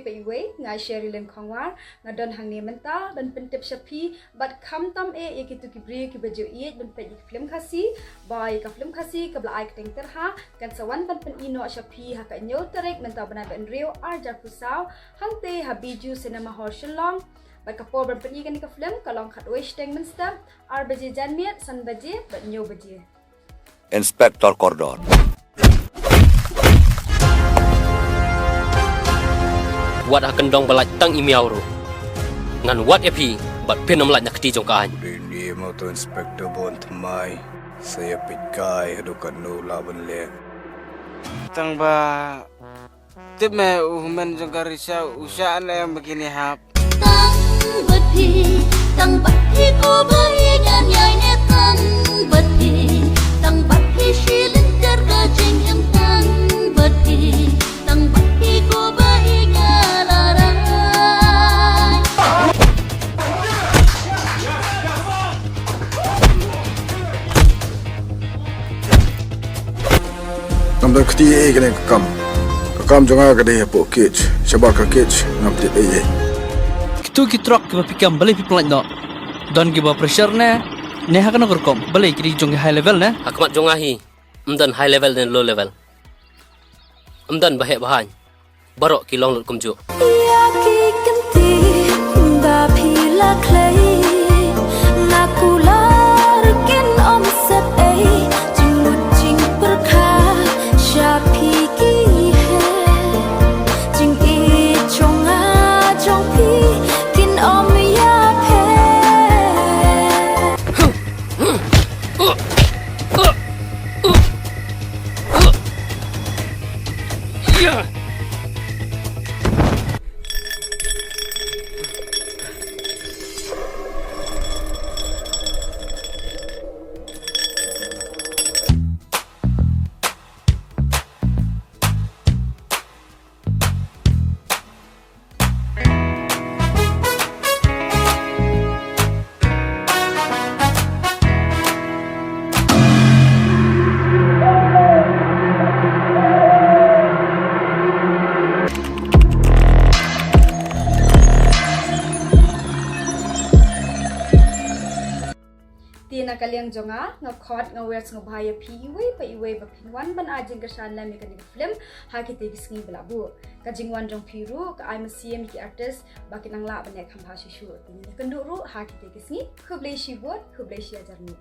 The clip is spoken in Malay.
ไปอีเว้งายเชอริเลนของว่านาดอนหางเนมันตาบันเป็นเต็บชะพีบัดคำตำเอกิตุกิบรีกิบจูเอียบันเป็นอีฟิล์มคาซีบอยกับฟิล์มคาซีกับลายเต็งเตอร์ฮะกันสวรรค์บันเป็นอีโนชะพีหากกันโยตเร็กมันตาบันเป็นเรียวอาร์จากผู้สาวหังเตหาบีจูเซนามาฮอร์ชลองบัดกับพอบันเป็นอีกันกับฟิล์มก็ลองขัดไว้สเต็งมันสตัมอาร์เบจิจันเมียสันเบจิบัดโยเบจิ Inspektor Kordon. Wat akan dong balaj tang email ru. Ngan wat epi bat penom laj nak ti jong kan. Ini mau tu inspektor bon temai. Saya pikai adukan nu laban le. Tang ba tip me umen jong karisa usaan yang begini hap. Tang bat hi ko bayi nyan yai ne tang bat hi tang bat hi shilong TYRHA jeng em tang bat hi ko bayi ngalarai. Namda keti kene kakam jonga kade po kich shabaka kich namti eye. Tu kitrok ke pikam balai people like that. Don't give up pressure ne. Ne hakan agar kom balai kiri jong high level ne. Hakmat jong ahi. High level dan low level. Bahek bahan. Barok kilong lut kumju. Ya ki kenti ba phila clay nakular kin om sep ai jimut jing perkha shapi ki hai jing e chonga chong pi kin om ya phe. Tina kaliang jonga ngakot ngawers ngabaya pi iwe pa iwe ba pinwan ban ajing kasan la mi kanig film ha kiti gisngi belabu kajingwan jong piru ka ai masiem ki artist bakinang la banek kham ha shishu tin kanduru ha kiti gisngi khublei shibot khublei shi ajarni